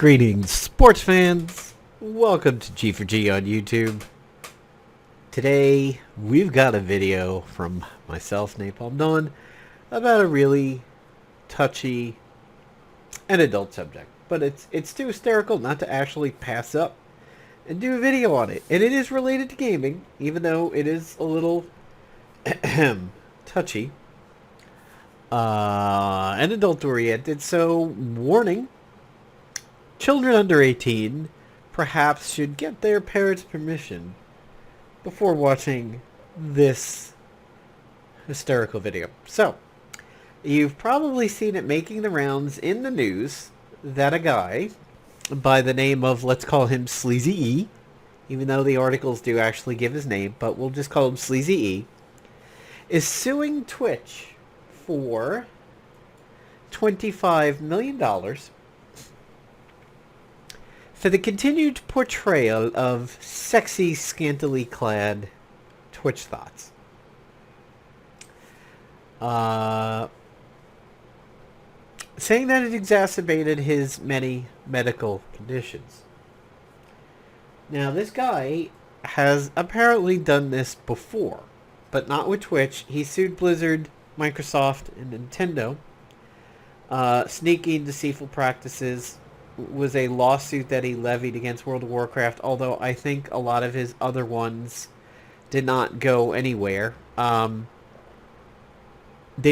Greetings, sports fans. Welcome to G4G on YouTube. Today, we've got a video from myself, Napalm Dawn, about a really touchy and adult subject. But it's too hysterical not to actually pass up and do a video on it. And it is related to gaming, even though it is a little touchy and adult-oriented. So, warning. Children under 18 perhaps should get their parents' permission before watching this hysterical video. So, you've probably seen it making the rounds in the news that a guy by the name of, let's call him Sleazy E, even though the articles do actually give his name, but we'll just call him Sleazy E, is suing Twitch for $25 million for the continued portrayal of sexy, scantily clad Twitch thots. Saying that it exacerbated his many medical conditions. Now, this guy has apparently done this before, but not with Twitch. He sued Blizzard, Microsoft, and Nintendo. Sneaky and deceitful practices was a lawsuit that he levied against World of Warcraft, although I think a lot of his other ones did not go anywhere. They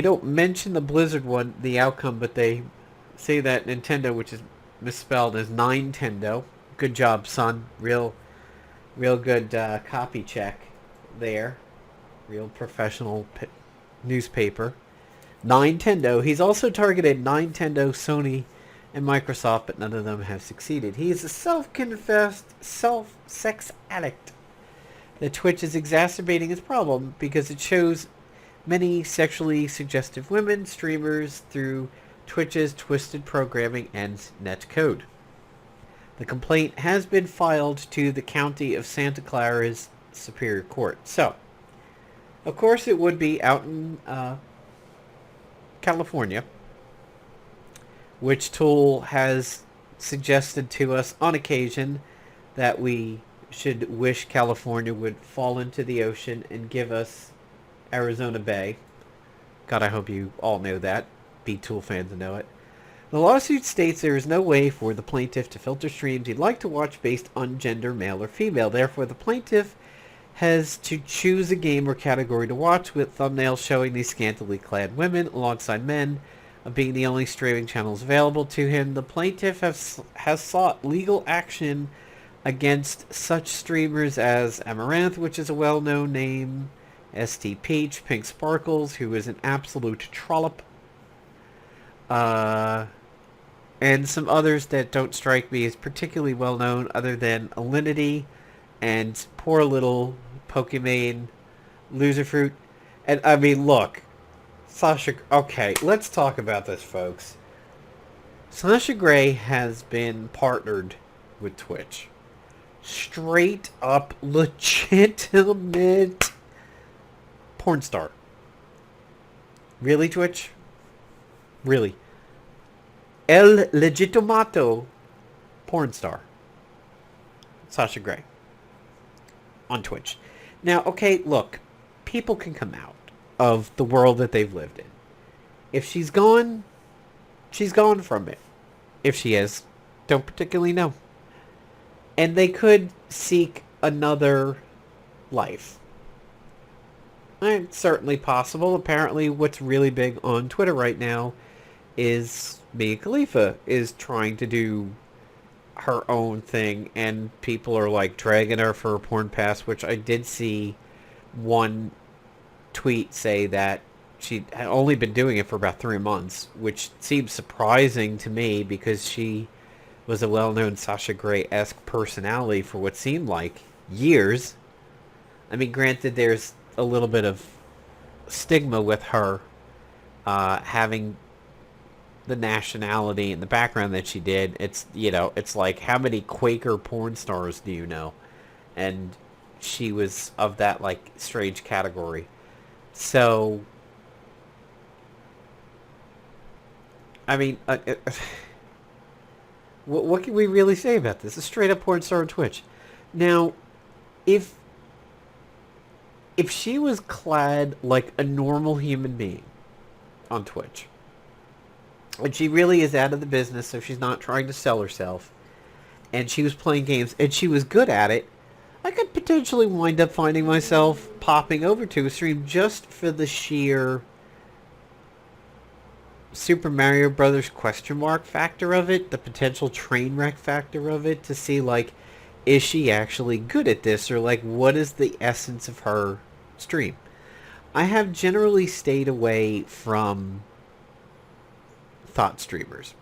don't mention the Blizzard one, the outcome, but they say that Nintendo, which is misspelled as Nintendo. Good job, son. Real good copy check there. Real professional newspaper. Nintendo. He's also targeted Nintendo, Sony, and Microsoft, but none of them have succeeded. He is a self-confessed sex addict. The Twitch is exacerbating his problem because it shows many sexually suggestive women streamers through Twitch's twisted programming and netcode. The complaint has been filed to the County of Santa Clara's Superior Court. So, of course it would be out in California, which Tool has suggested to us on occasion that we should wish California would fall into the ocean and give us Arizona Bay. God, I hope you all know that. Be Tool fans to know it. The lawsuit states there is no way for the plaintiff to filter streams he'd like to watch based on gender, male or female. Therefore, the plaintiff has to choose a game or category to watch, with thumbnails showing these scantily clad women alongside men being the only streaming channels available to him. The plaintiff has sought legal action against such streamers as Amaranth, which is a well-known name, ST Peach, Pink Sparkles, who is an absolute trollop, and some others that don't strike me as particularly well-known other than Alinity and poor little Pokemon Loserfruit. And I mean, look, Sasha, okay, let's talk about this, folks. Sasha Grey has been partnered with Twitch. Straight up legitimate porn star. Really, Twitch? Really? El legitimato porn star. Sasha Grey. On Twitch. Now, okay, look, people can come out of the world that they've lived in. If she's gone from it. If she is, don't particularly know. And they could seek another life. It's certainly possible. Apparently what's really big on Twitter right now is Mia Khalifa is trying to do her own thing, and people are like dragging her for a porn pass, which I did see one tweet say that she had only been doing it for about 3 months, which seems surprising to me because she was a well-known Sasha Grey-esque personality for what seemed like years. I mean, granted, there's a little bit of stigma with her having the nationality and the background that she did. It's, you know, it's like, how many Quaker porn stars do you know? And she was of that, like, strange category. So, I mean, What can we really say about this? A straight up porn star on Twitch. Now, if she was clad like a normal human being on Twitch, and she really is out of the business, so she's not trying to sell herself, and she was playing games, and she was good at it, I could potentially wind up finding myself popping over to a stream just for the sheer Super Mario Brothers question mark factor of it, the potential train wreck factor of it, to see, like, is she actually good at this, or, like, what is the essence of her stream? I have generally stayed away from thought streamers.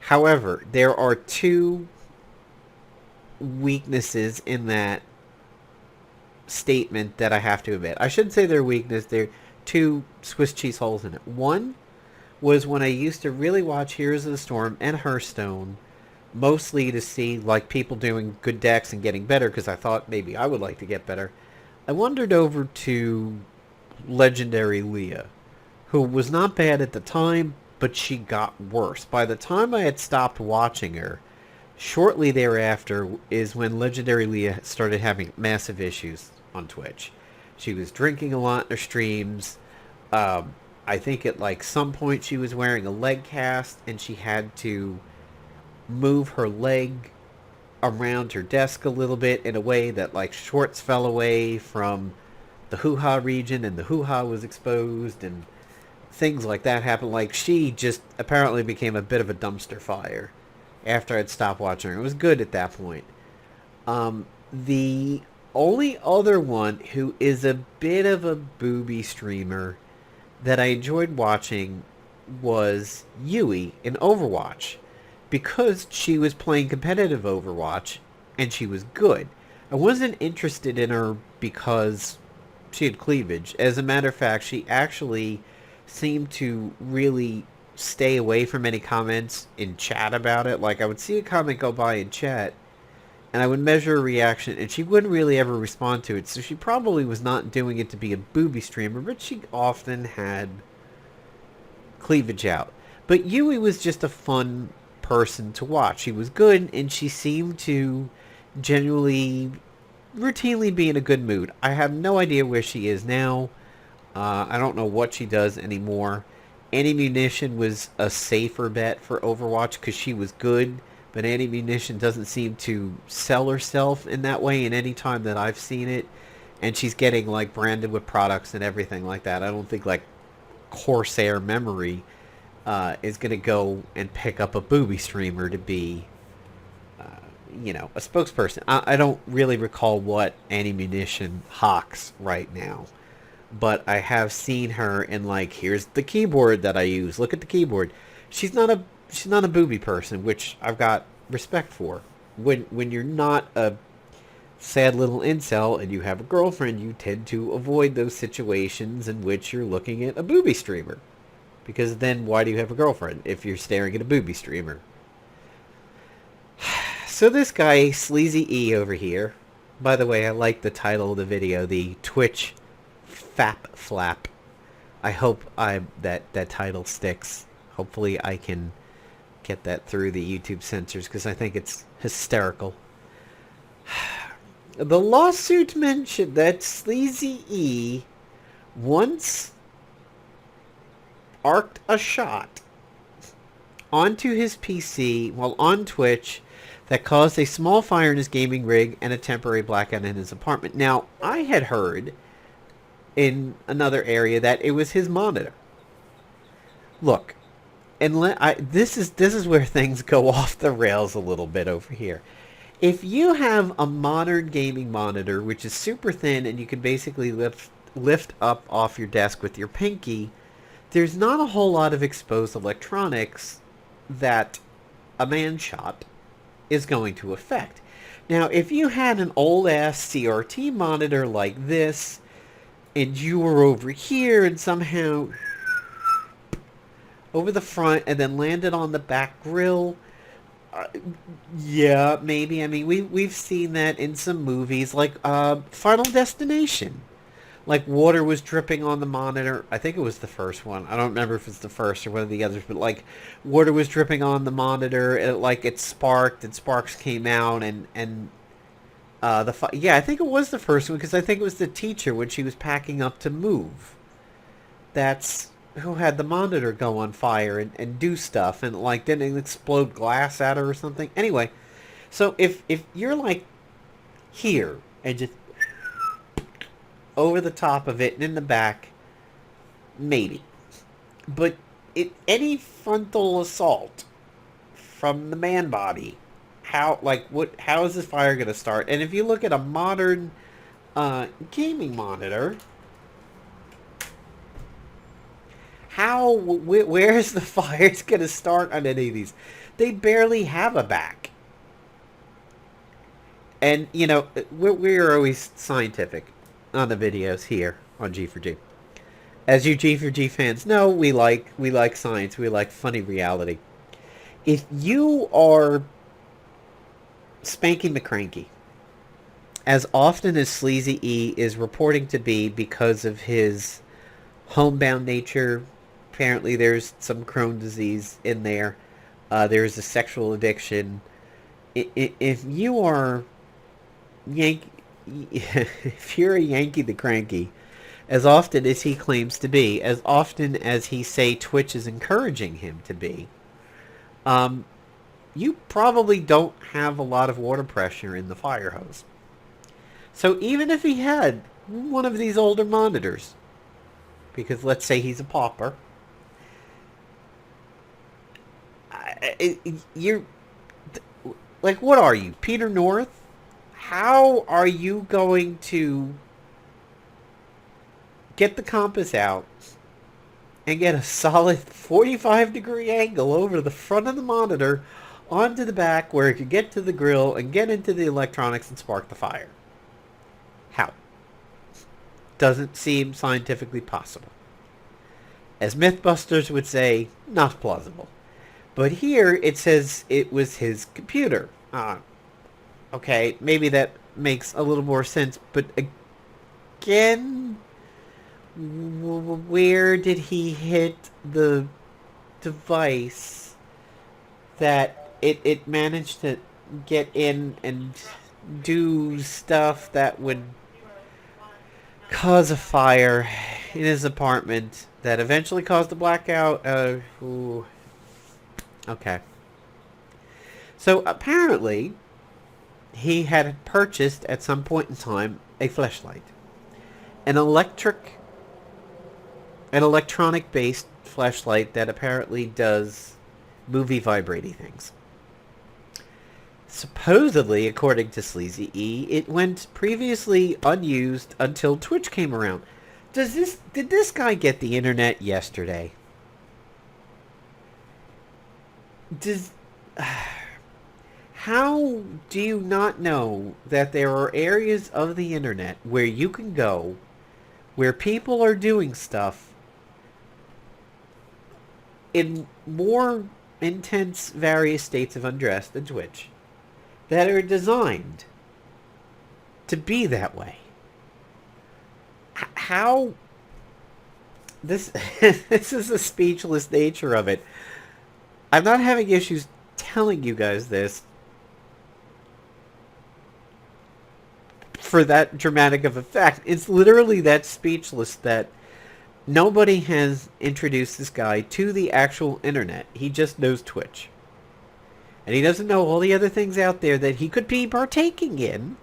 However, there are two weaknesses in that statement that I have to admit. I shouldn't say they're weakness, they're two Swiss cheese holes in it. One was when I used to really watch Heroes of the Storm and Hearthstone, mostly to see like people doing good decks and getting better, because I thought maybe I would like to get better. I wandered over to Legendary Leah, who was not bad at the time, but she got worse. By the time I had stopped watching her, shortly thereafter is when Legendary Leah started having massive issues on Twitch. She was drinking a lot in her streams. I think at like some point she was wearing a leg cast, and she had to move her leg around her desk a little bit in a way that like shorts fell away from the hoo-ha region, and the hoo-ha was exposed, and things like that happened. Like, she just apparently became a bit of a dumpster fire after I'd stopped watching her. It was good at that point. The only other one who is a bit of a booby streamer that I enjoyed watching was Yui in Overwatch, because she was playing competitive Overwatch and she was good. I wasn't interested in her because she had cleavage. As a matter of fact, she actually seemed to really stay away from any comments in chat about it. Like, I would see a comment go by in chat, and I would measure a reaction, and she wouldn't really ever respond to it. So she probably was not doing it to be a booby streamer, but she often had cleavage out. But Yui was just a fun person to watch. She was good, and she seemed to genuinely, routinely be in a good mood. I have no idea where she is now. I don't know what she does anymore. Anti Munition was a safer bet for Overwatch because she was good, but Anti Munition doesn't seem to sell herself in that way in any time that I've seen it, and she's getting like branded with products and everything like that. I don't think like Corsair Memory is going to go and pick up a booby streamer to be, a spokesperson. I don't really recall what Anti Munition hawks right now. But I have seen her in, like, here's the keyboard that I use. Look at the keyboard. She's not a booby person, which I've got respect for. When you're not a sad little incel and you have a girlfriend, you tend to avoid those situations in which you're looking at a booby streamer. Because then why do you have a girlfriend if you're staring at a booby streamer? So this guy, Sleazy E over here, by the way, I like the title of the video, the Twich Fap Flap. I hope that title sticks. Hopefully I can get that through the YouTube censors, because I think it's hysterical. The lawsuit mentioned that Sleazy E once arced a shot onto his PC while on Twitch that caused a small fire in his gaming rig and a temporary blackout in his apartment. Now, I had heard in another area that it was his monitor. Look, and this is where things go off the rails a little bit over here. If you have a modern gaming monitor, which is super thin and you can basically lift up off your desk with your pinky, there's not a whole lot of exposed electronics that a man shot is going to affect. Now, if you had an old-ass CRT monitor like this, and you were over here and somehow over the front and then landed on the back grill, yeah, maybe. I mean, we've seen that in some movies like Final Destination. like water was dripping on the monitor. I think it was the first one. I don't remember if it's the first or one of the others, but like water was dripping on the monitor, and it sparked, and sparks came out, and yeah, I think it was the first one because I think it was the teacher when she was packing up to move. That's who had the monitor go on fire and do stuff, and like didn't explode glass at her or something. Anyway, so if you're like here and just over the top of it and in the back, maybe. But any frontal assault from the man body, how is this fire going to start? And if you look at a modern gaming monitor, where is the fire going to start on any of these? They barely have a back. And, you know, we're always scientific on the videos here on G4G. As you G4G fans know, we like science. We like funny reality. If you are spanking the cranky, as often as Sleazy E is reporting to be because of his homebound nature, apparently there's some Crohn's disease in there. There's a sexual addiction. If you are if you're a Yankee the Cranky, as often as he claims to be, as often as he say Twitch is encouraging him to be, you probably don't have a lot of water pressure in the fire hose. So even if he had one of these older monitors, because let's say he's a pauper, you're like, what are you, Peter North? How are you going to get the compass out and get a solid 45-degree angle over the front of the monitor onto the back where it could get to the grill and get into the electronics and spark the fire? How? Doesn't seem scientifically possible. As Mythbusters would say, not plausible. But here it says it was his computer. Okay, maybe that makes a little more sense, but again, where did he hit the device that it managed to get in and do stuff that would cause a fire in his apartment that eventually caused a blackout? Okay. So apparently he had purchased at some point in time a fleshlight. An electronic based flashlight that apparently does movie vibrating things. Supposedly, according to Sleazy E, it went previously unused until Twitch came around. Did this guy get the internet yesterday? How do you not know that there are areas of the internet where you can go, where people are doing stuff in more intense various states of undress than Twitch, that are designed to be that way? How? This is the speechless nature of it. I'm not having issues telling you guys this for that dramatic of effect. It's literally that speechless that nobody has introduced this guy to the actual internet. He just knows Twitch. And he doesn't know all the other things out there that he could be partaking in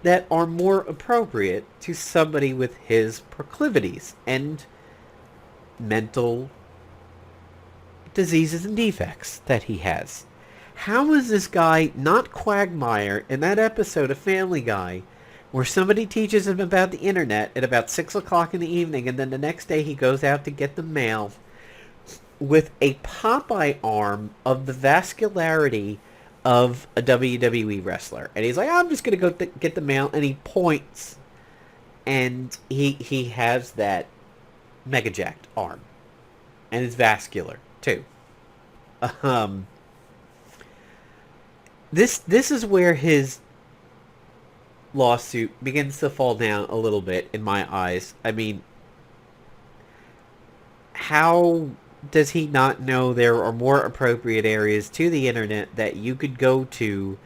that are more appropriate to somebody with his proclivities and mental diseases and defects that he has. How is this guy not Quagmire in that episode of Family Guy where somebody teaches him about the internet at about 6 o'clock in the evening, and then the next day he goes out to get the mail with a Popeye arm of the vascularity of a WWE wrestler? And he's like, I'm just going to go get the mail, and he points, and he has that mega jacked arm. And it's vascular, too. This is where his lawsuit begins to fall down a little bit in my eyes. I mean, how does he not know there are more appropriate areas to the internet that you could go to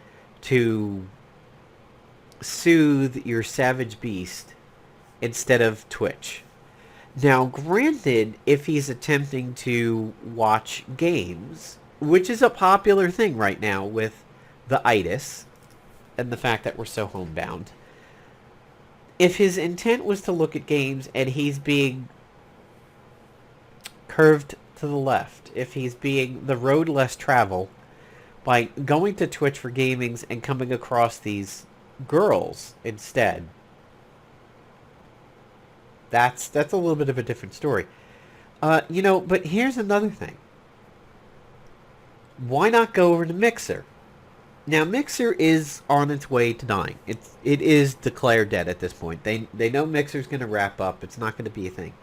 soothe your savage beast instead of Twitch? Now, granted, if he's attempting to watch games, which is a popular thing right now with the itis and the fact that we're so homebound, if his intent was to look at games and he's being curved to the left, if he's being the road less travel by going to Twitch for gamings and coming across these girls instead, that's a little bit of a different story. But here's another thing. Why not go over to Mixer? Now, Mixer is on its way to dying. It is declared dead at this point. They know Mixer's going to wrap up. It's not going to be a thing.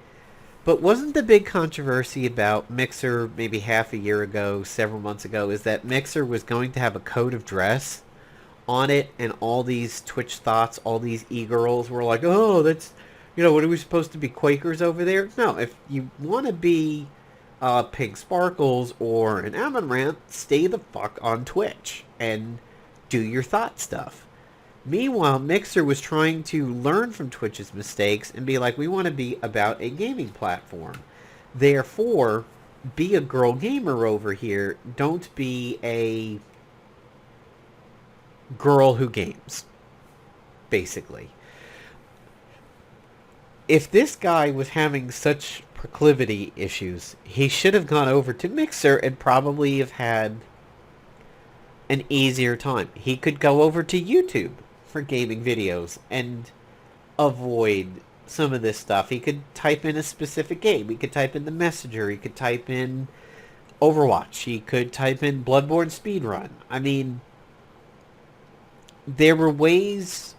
But wasn't the big controversy about Mixer maybe half a year ago, several months ago, is that Mixer was going to have a code of dress on it, and all these Twitch thots, all these e-girls were like, oh, that's, what are we supposed to be, Quakers over there? No, if you want to be Pink Sparkles or an Amaranth, stay the fuck on Twitch and do your thought stuff. Meanwhile, Mixer was trying to learn from Twitch's mistakes and be like, we want to be about a gaming platform. Therefore, be a girl gamer over here. Don't be a girl who games, basically. If this guy was having such proclivity issues, he should have gone over to Mixer and probably have had an easier time. He could go over to YouTube for gaming videos and avoid some of this stuff. He could type in a specific game. He could type in the Messenger. He could type in Overwatch. He could type in Bloodborne speedrun. I mean, there were ways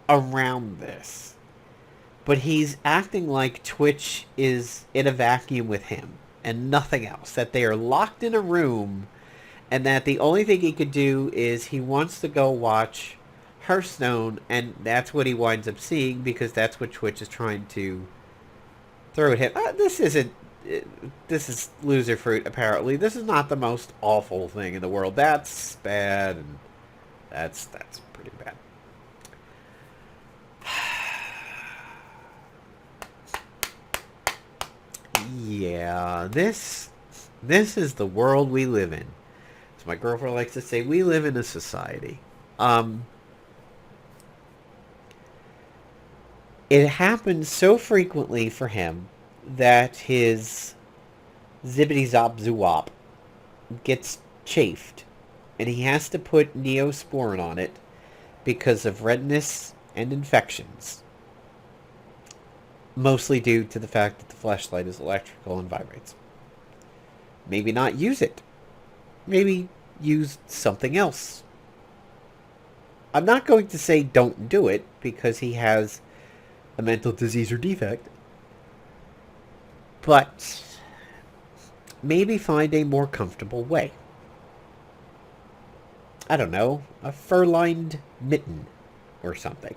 around this. But he's acting like Twitch is in a vacuum with him and nothing else. That they are locked in a room and that the only thing he could do is he wants to go watch Hearthstone, and that's what he winds up seeing because that's what Twitch is trying to throw at him. This is loser fruit, apparently. This is not the most awful thing in the world. That's bad, and that's pretty bad. Yeah, this is the world we live in. As my girlfriend likes to say, we live in a society. It happens so frequently for him that his zippity-zop-zoop gets chafed, and he has to put Neosporin on it because of redness and infections. Mostly due to the fact that the fleshlight is electrical and vibrates. Maybe not use it. Maybe use something else. I'm not going to say don't do it because he has a mental disease or defect. But maybe find a more comfortable way. I don't know, a fur-lined mitten or something.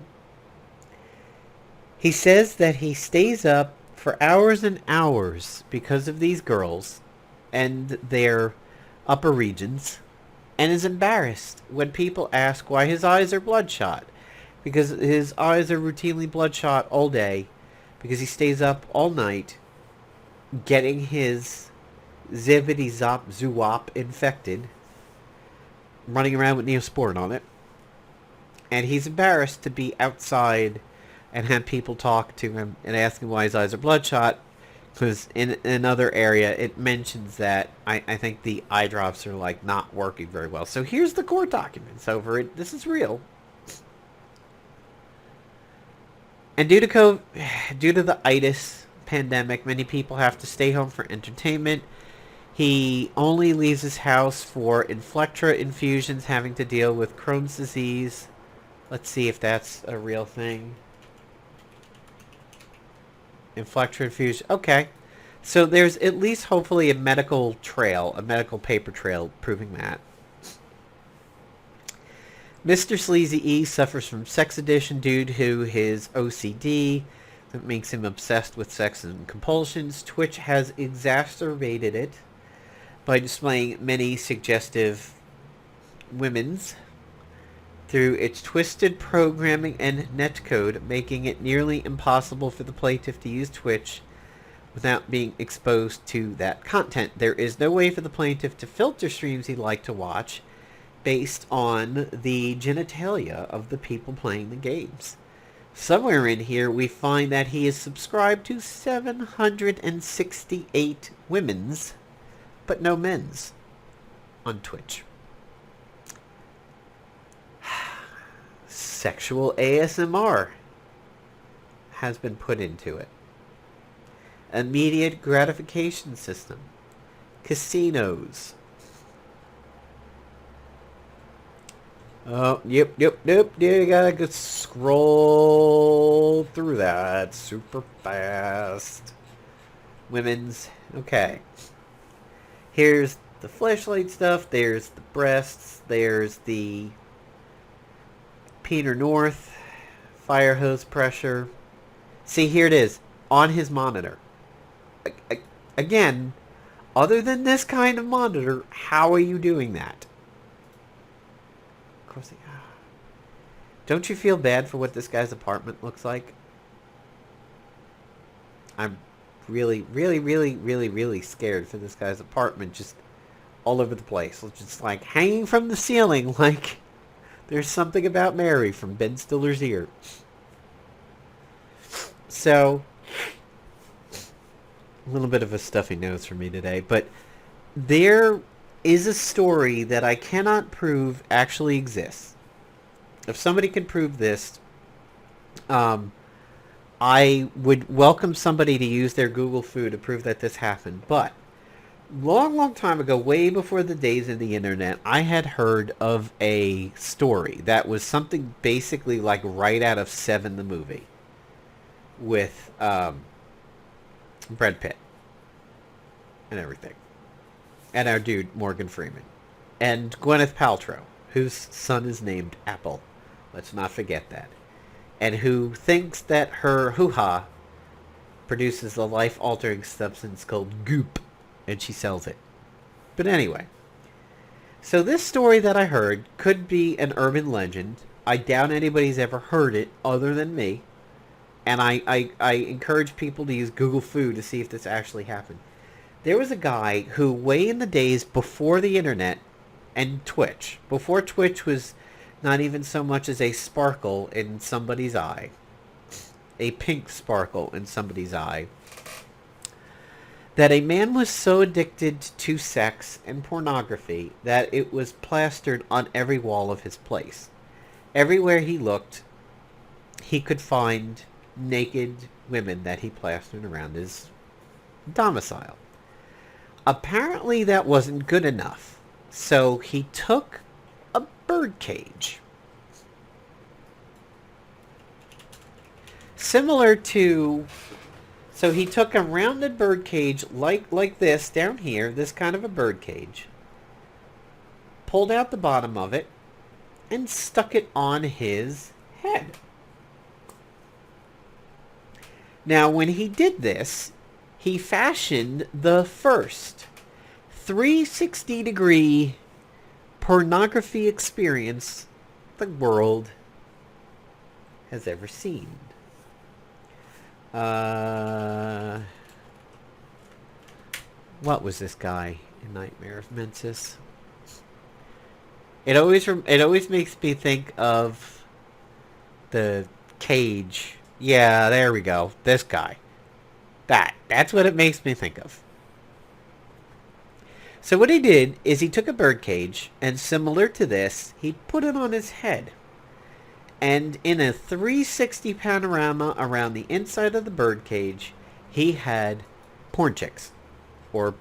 He says that he stays up for hours and hours because of these girls and their upper regions, and is embarrassed when people ask why his eyes are bloodshot. Because his eyes are routinely bloodshot all day because he stays up all night getting his zippity-zop-zoop infected, running around with Neosporin on it. And he's embarrassed to be outside and have people talk to him and ask him why his eyes are bloodshot, because in another area it mentions that I think the eye drops are like not working very well. So here's the court documents over it. This is real. And due to the itis pandemic, many people have to stay home for entertainment. He only leaves his house for Inflectra infusions having to deal with Crohn's disease. Let's see if that's a real thing. Inflectra infusion. Okay. So there's at least hopefully a medical trail, a medical paper trail proving that. Mr. Sleazy E suffers from sex addiction due to his OCD that makes him obsessed with sex and compulsions. Twitch has exacerbated it by displaying many suggestive women's through its twisted programming and netcode, making it nearly impossible for the plaintiff to use Twitch without being exposed to that content. There is no way for the plaintiff to filter streams he'd like to watch based on the genitalia of the people playing the games. Somewhere in here we find that he is subscribed to 768 women's, but no men's, on Twitch. Sexual ASMR has been put into it. Immediate gratification system. Casinos. Oh, yep. You gotta go scroll through that super fast. Women's. Okay. Here's the fleshlight stuff. There's the breasts. There's the Peter North. Fire hose pressure. See, here it is. On his monitor. Again, other than this kind of monitor, how are you doing that? Of course, don't you feel bad for what this guy's apartment looks like? I'm really scared for this guy's apartment, just all over the place. It's just like hanging from the ceiling like there's something about Mary from Ben Stiller's ear. So, a little bit of a stuffy nose for me today, but there is a story that I cannot prove actually exists. If somebody can prove this, I would welcome somebody to use their Google Foo to prove that this happened. But long time ago, way before the days of the internet, I had heard of a story that was something basically like right out of Seven the movie with Brad Pitt and everything. And our dude, Morgan Freeman. And Gwyneth Paltrow, whose son is named Apple. Let's not forget that. And who thinks that her hoo-ha produces a life-altering substance called goop. And she sells it. But anyway. So this story that I heard could be an urban legend. I doubt anybody's ever heard it other than me. And I encourage people to use Google Foo to see if this actually happened. There was a guy who, way in the days before the internet and Twitch, before Twitch was not even so much as a sparkle in somebody's eye, a pink sparkle in somebody's eye, that a man was so addicted to sex and pornography that it was plastered on every wall of his place. Everywhere he looked, he could find naked women that he plastered around his domicile. Apparently that wasn't good enough, so he took a bird cage. Similar to... So he took a rounded bird cage like this down here, this kind of a bird cage, pulled out the bottom of it, and stuck it on his head. Now, when he did this, he fashioned the first 360-degree pornography experience the world has ever seen. What was this guy in Nightmare of Mensis? It always makes me think of the cage. Yeah, there we go. This guy. That's what it makes me think of. So what he did is he took a bird cage, and similar to this, he put it on his head. And in a 360 panorama around the inside of the bird cage, he had porn chicks. Or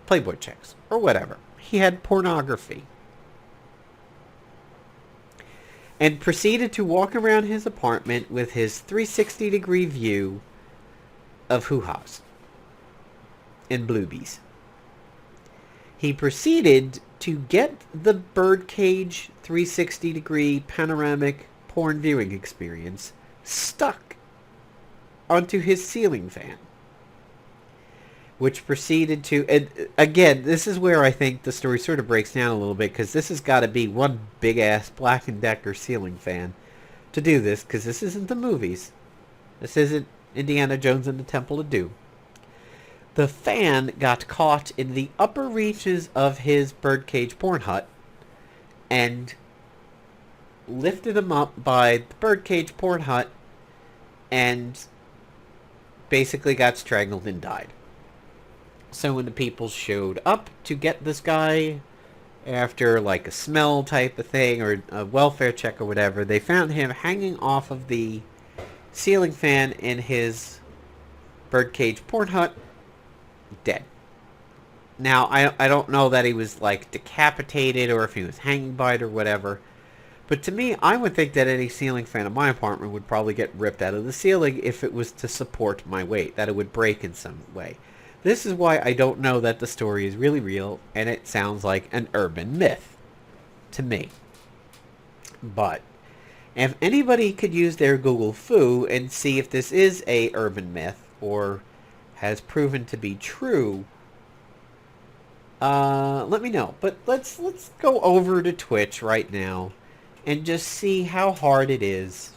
Playboy chicks. Or whatever. He had pornography. And proceeded to walk around his apartment with his 360-degree view of hoo-has and bluebies. he proceeded to get the birdcage 360-degree panoramic porn viewing experience stuck onto his ceiling fan, which proceeded to... And again, this is where I think the story sort of breaks down a little bit, because this has got to be one big-ass Black & Decker ceiling fan to do this, because this isn't the movies. This isn't Indiana Jones and the Temple of Doom. The fan got caught in the upper reaches of his birdcage porn hut and lifted him up by the birdcage porn hut and basically got strangled and died. So when the people showed up to get this guy after like a smell type of thing or a welfare check or whatever, they found him hanging off of the ceiling fan in his birdcage porn hut, dead. Now, I don't know that he was like decapitated or if he was hanging by it or whatever, but to me, I would think that any ceiling fan in my apartment would probably get ripped out of the ceiling if it was to support my weight, that it would break in some way. This is why I don't know that the story is really real, and it sounds like an urban myth to me. But if anybody could use their Google Foo and see if this is a urban myth or has proven to be true, let me know. But let's go over to Twitch right now and just see how hard it is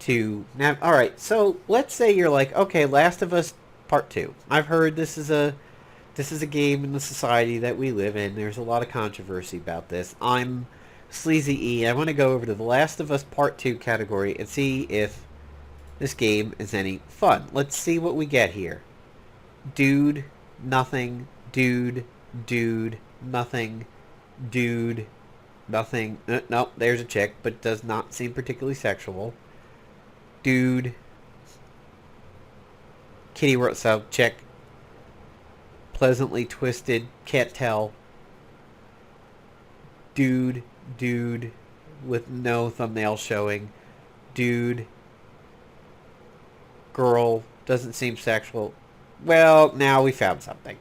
to... Now, alright, so let's say you're like, okay, Last of Us Part 2. I've heard this is a game in the society that we live in. There's a lot of controversy about this. I'm Sleazy E. I want to go over to the Last of Us Part 2 category and see if this game is any fun. Let's see what we get here. Dude, nothing. Dude, nothing. Dude, nothing. No, there's a chick, but does not seem particularly sexual. Dude. Kitty wrote so chick. Pleasantly twisted, can't tell. Dude, with no thumbnail showing. Dude. Girl, doesn't seem sexual. Well, now we found something.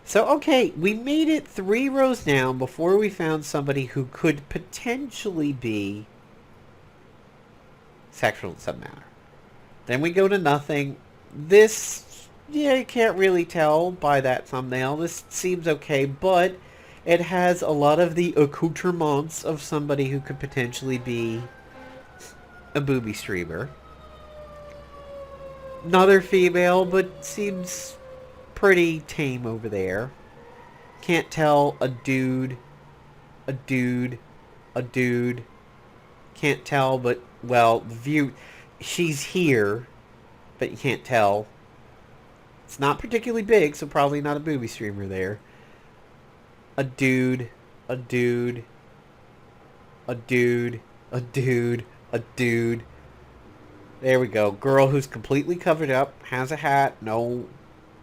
So, okay, we made it 3 rows down before we found somebody who could potentially be sexual in some manner. Then we go to nothing. This, yeah, you can't really tell by that thumbnail. This seems okay, but it has a lot of the accoutrements of somebody who could potentially be a booby streamer. Another female, but seems pretty tame over there. Can't tell a dude. Can't tell, but, well, view. She's here, but you can't tell. It's not particularly big, so probably not a booby streamer there. A dude. There we go. Girl who's completely covered up, has a hat, no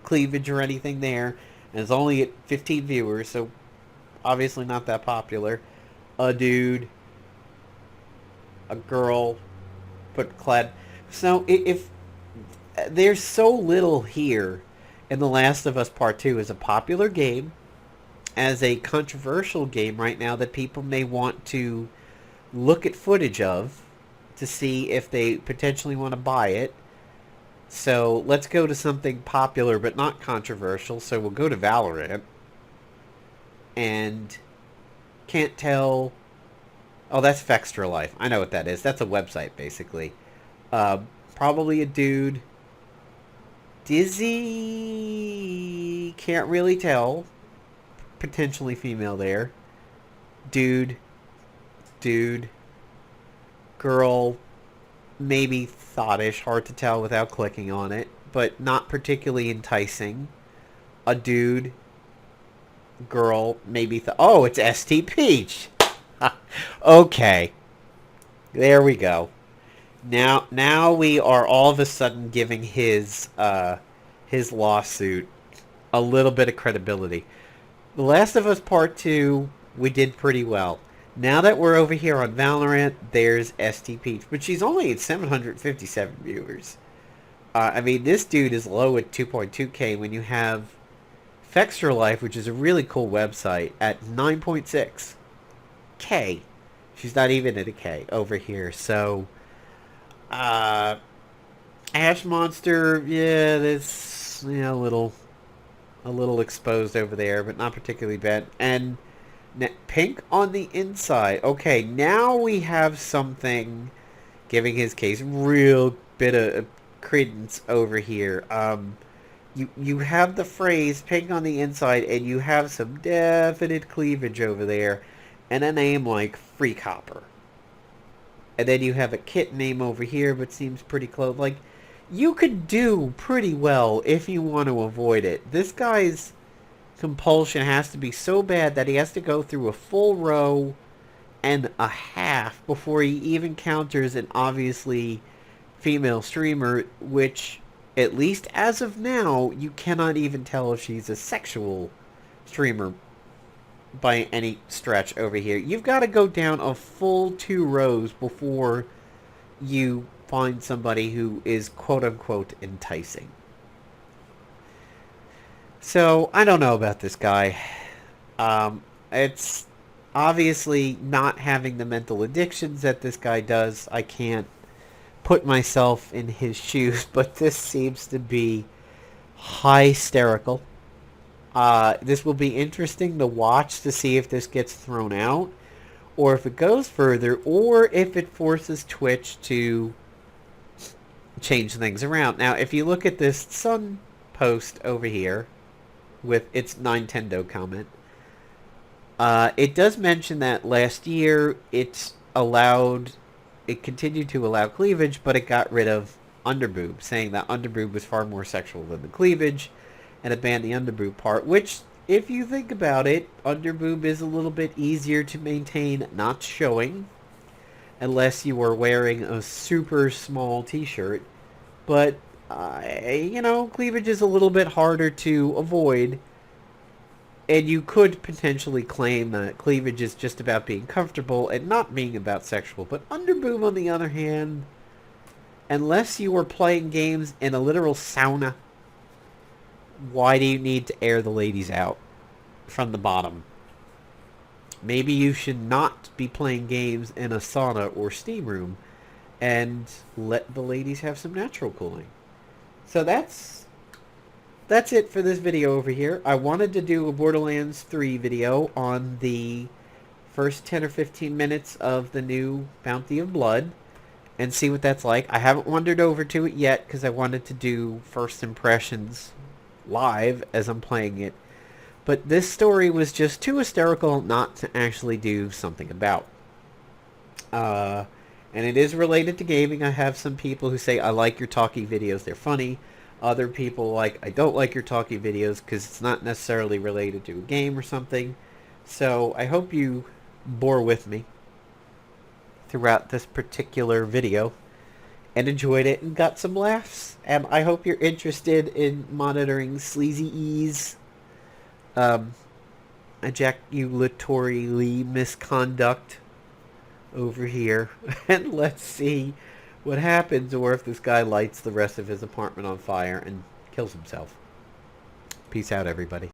cleavage or anything there, and is only at 15 viewers, so obviously not that popular. A dude. A girl. But clad. So if there's so little here in The Last of Us Part 2 as a popular game, as a controversial game right now that people may want to look at footage of to see if they potentially want to buy it. So let's go to something popular but not controversial. So we'll go to Valorant. And can't tell... Oh, that's Fextra Life. I know what that is. That's a website, basically. Probably a dude. Dizzy... Can't really tell. Potentially female there. Dude. Girl. Maybe thoughtish. Hard to tell without clicking on it. But not particularly enticing. A dude. Girl. Maybe... Oh, it's ST Peach. Okay. There we go. Now we are all of a sudden giving his lawsuit a little bit of credibility. The Last of Us Part 2, we did pretty well. Now that we're over here on Valorant, there's ST Peach. But she's only at 757 viewers. I mean, this dude is low at 2.2k when you have Fextra Life, which is a really cool website, at 9.6 K. She's not even at a K over here. So, Ash Monster, yeah, that's a little exposed over there, but not particularly bad. And pink on the inside. Okay, now we have something giving his case real bit of credence over here. You have the phrase pink on the inside, and you have some definite cleavage over there, and a name like Freak Hopper. And then you have a kit name over here, but seems pretty close. Like, you could do pretty well if you want to avoid it. This guy's compulsion has to be so bad that he has to go through a full row and a half before he even counters an obviously female streamer, which, at least as of now, you cannot even tell if she's a sexual streamer by any stretch over here. You've got to go down a full 2 rows before you find somebody who is quote-unquote enticing. So, I don't know about this guy. It's obviously not having the mental addictions that this guy does. I can't put myself in his shoes, but this seems to be hysterical. This will be interesting to watch to see if this gets thrown out, or if it goes further, or if it forces Twitch to change things around. Now, if you look at this Sun post over here with its Nintendo comment, it does mention that last year it continued to allow cleavage, but it got rid of underboob, saying that underboob was far more sexual than the cleavage, and it banned the underboob part, which, if you think about it, underboob is a little bit easier to maintain not showing, unless you are wearing a super small t-shirt. But, cleavage is a little bit harder to avoid, and you could potentially claim that cleavage is just about being comfortable and not being about sexual. But underboob, on the other hand, unless you are playing games in a literal sauna, why do you need to air the ladies out from the bottom? Maybe you should not be playing games in a sauna or steam room and let the ladies have some natural cooling. So that's it for this video over here. I wanted to do a Borderlands 3 video on the first 10 or 15 minutes of the new Bounty of Blood and see what that's like. I haven't wandered over to it yet because I wanted to do first impressions live as I'm playing it. But this story was just too hysterical not to actually do something about. And it is related to gaming. I have some people who say, I like your talkie videos, they're funny. Other people like, I don't like your talkie videos because it's not necessarily related to a game or something. So I hope you bore with me throughout this particular video and enjoyed it and got some laughs. And I hope you're interested in monitoring Sleazy E's ejaculatory misconduct over here. And let's see what happens, or if this guy lights the rest of his apartment on fire and kills himself. Peace out, everybody.